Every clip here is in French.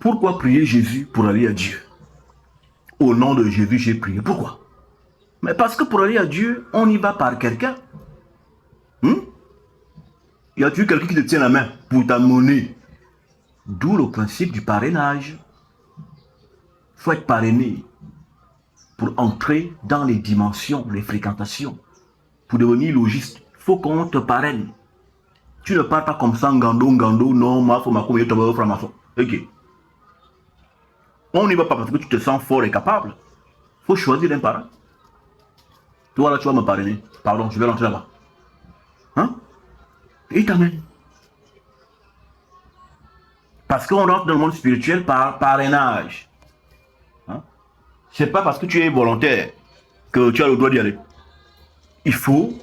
Pourquoi prier Jésus pour aller à Dieu? Au nom de Jésus, j'ai prié. Pourquoi? Mais parce que pour aller à Dieu, on y va par quelqu'un. Y a-t-il quelqu'un qui te tient la main pour t'amener? D'où le principe du parrainage. Il faut être parrainé pour entrer dans les dimensions, les fréquentations. Pour devenir logiste, il faut qu'on te parraine. Tu ne pars pas comme ça, gando, non, ma faut ma commune, tu vas franc-maçon. Ok. On n'y va pas parce que tu te sens fort et capable. Il faut choisir un parrain. Toi là, tu vas me parrainer. Pardon, je vais rentrer là-bas. Hein? Et il t'amène. Parce qu'on rentre dans le monde spirituel par parrainage. Hein? C'est pas parce que tu es volontaire que tu as le droit d'y aller. Il faut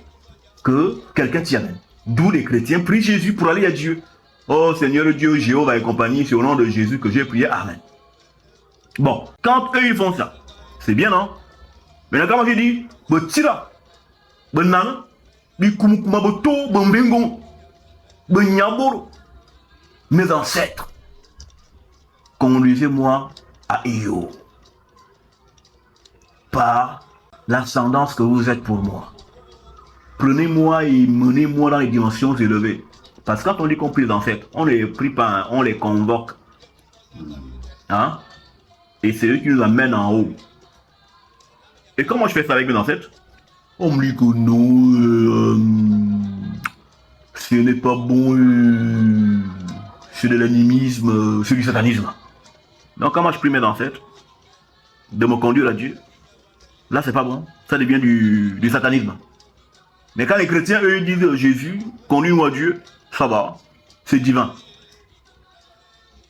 que quelqu'un t'y amène. D'où les chrétiens prient Jésus pour aller à Dieu. Oh Seigneur Dieu, Jéhovah et compagnie, c'est au nom de Jésus que j'ai prié. Amen. Bon, quand eux ils font ça, c'est bien, non? Mais quand je dis, tira, nan, mes ancêtres, conduisez-moi à Io par l'ascendance que vous êtes pour moi. Prenez-moi et menez-moi dans les dimensions élevées. Parce que quand on dit qu'on prie les ancêtres, on les prie pas, on les convoque. Hein? Et c'est eux qui nous amènent en haut. Et comment je fais ça avec mes ancêtres? On me dit que non, ce n'est pas bon, c'est de l'animisme, c'est du satanisme. Donc comment je prie mes ancêtres de me conduire à Dieu? Là c'est pas bon, ça devient du satanisme. Mais quand les chrétiens, eux, ils disent Jésus, conduis-moi à Dieu, ça va, c'est divin.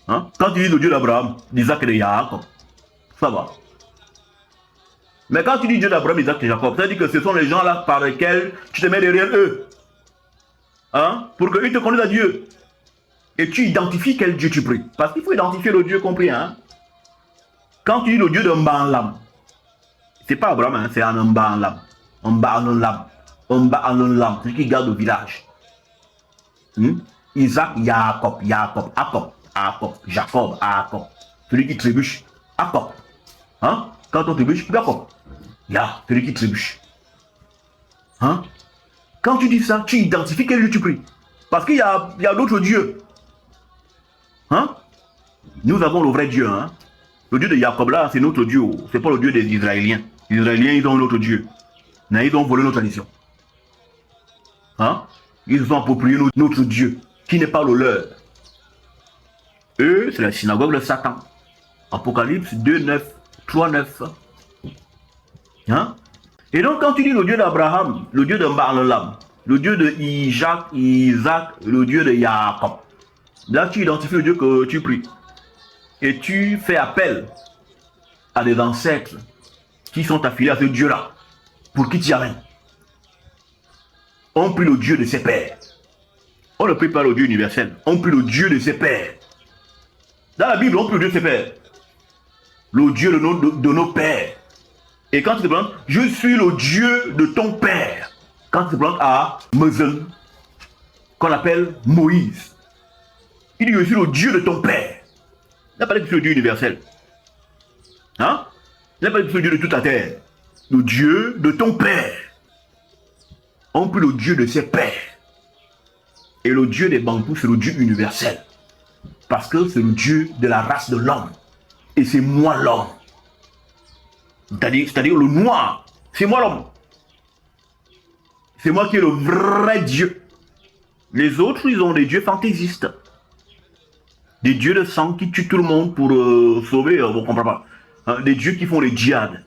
Hein? Quand tu dis le Dieu d'Abraham, d'Isaac et de Jacob, ça va. Mais quand tu dis Dieu d'Abraham, d'Isaac et de Jacob, ça veut dire que ce sont les gens-là par lesquels tu te mets derrière eux. Hein? Pour qu'ils te conduisent à Dieu. Et tu identifies quel Dieu tu pries. Parce qu'il faut identifier le Dieu compris. Hein? Quand tu dis le Dieu de Mbalam, c'est pas Abraham, hein, c'est un Mbalam. Mbalam. Mbalam, celui qui garde le village. Isaac, Jacob, Jacob. Celui qui trébuche, Jacob. Hein? Quand on trébuche, Jacob. Celui qui trébuche. Hein? Quand tu dis ça, tu identifies quel Dieu tu pries. Parce qu'il y a d'autres dieux. Hein? Nous avons le vrai Dieu. Hein? Le Dieu de Jacob là, c'est notre Dieu. C'est pas le Dieu des Israéliens. Les Israéliens, ils ont notre Dieu. Mais ils ont volé notre tradition. Hein? Ils ont approprié notre Dieu, qui n'est pas le leur. Eux, c'est la synagogue de Satan. Apocalypse 2, 9, 3, 9. Hein? Et donc, quand tu dis le Dieu d'Abraham, le Dieu de Mbalam, le Dieu de Isaac, le Dieu de Jacob, là, tu identifies le Dieu que tu pries. Et tu fais appel à des ancêtres qui sont affiliés à ce Dieu-là, pour qui tu amènes. On prie le Dieu de ses pères. On ne prie pas le Dieu universel. On prie le Dieu de ses pères. Dans la Bible, on prie le Dieu de ses pères. Le Dieu de nos pères. Et quand tu te plantes, je suis le Dieu de ton père. Quand tu te plantes à Mozen, qu'on appelle Moïse, il dit je suis le Dieu de ton père. Il n'a pas dit que c'est le Dieu universel. Hein? Il n'a pas dit que c'est le Dieu de toute la terre. Le Dieu de ton père. On prie le Dieu de ses pères. Et le Dieu des Bantous, c'est le Dieu universel. Parce que c'est le Dieu de la race de l'homme. Et c'est moi l'homme. C'est-à-dire le noir. C'est moi l'homme. C'est moi qui est le vrai Dieu. Les autres, ils ont des dieux fantaisistes. Des dieux de sang qui tuent tout le monde pour sauver, vous ne comprenez pas. Hein, des dieux qui font les djihad.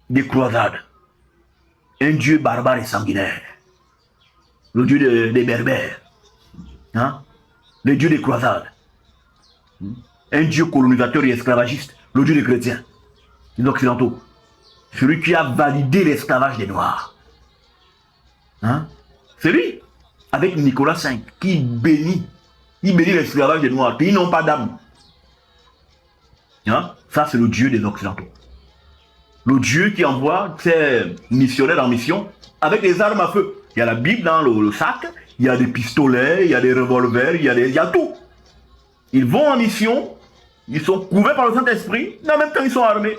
Des croisades. Un Dieu barbare et sanguinaire. Le Dieu des berbères. Hein? Le Dieu des croisades. Un Dieu colonisateur et esclavagiste. Le Dieu des chrétiens. Des occidentaux. Celui qui a validé l'esclavage des Noirs. Hein? C'est lui. Avec Nicolas V. Qui bénit. Il bénit l'esclavage des Noirs. Ils n'ont pas d'âme. Hein? Ça, c'est le Dieu des occidentaux. Le Dieu qui envoie ses missionnaires en mission avec des armes à feu. Il y a la Bible dans le sac, il y a des pistolets, il y a des revolvers, il y a tout. Ils vont en mission Ils sont couverts par le Saint-Esprit, mais en même temps, ils sont armés.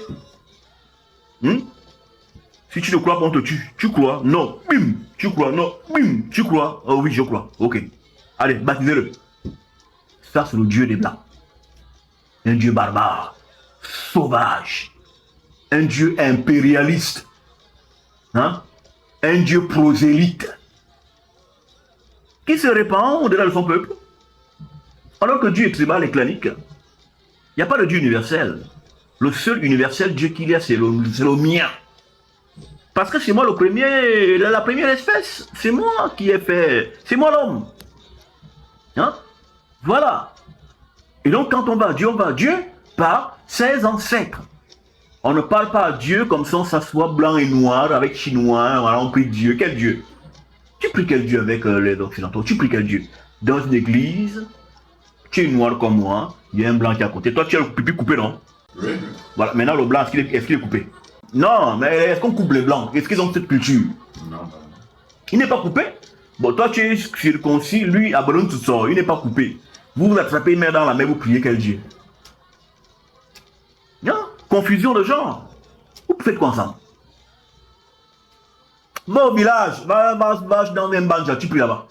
Si tu ne crois pas, on te tue. Tu crois? Non. Bim. Tu crois? Non. Bim. Tu crois? Oh oui, je crois. Ok. Allez, baptisez-le. Ça, c'est le Dieu des Blancs. Un Dieu barbare, sauvage. Un Dieu impérialiste. Hein? Un Dieu prosélyte. Qui se répand au-delà de son peuple. Alors que Dieu est tribal et clanique. Il n'y a pas de Dieu universel. Le seul universel Dieu qu'il y a, c'est le mien. Parce que c'est moi le premier, la première espèce. C'est moi qui ai fait. C'est moi l'homme. Hein? Voilà. Et donc quand on va à Dieu par ses ancêtres. On ne parle pas à Dieu comme si on s'assoit blanc et noir avec chinois. Voilà, on prie Dieu. Quel Dieu? Tu pries quel Dieu avec les occidentaux? Tu pries quel Dieu? Dans une église, tu es noir comme moi, il y a un blanc qui est à côté. Toi, tu as le pipi coupé, non? Oui. Voilà, maintenant le blanc, est-ce qu'il est coupé? Non, mais est-ce qu'on coupe les blancs? Est-ce qu'ils ont cette culture? Non. Il n'est pas coupé? Bon, toi, tu es circoncis, lui, abandonne tout ça, il n'est pas coupé. Vous attrapez une main dans la main, vous priez quel Dieu? Non? Confusion de genre. Vous faites quoi ensemble? Va au village, va dans un banja, tu pries là-bas.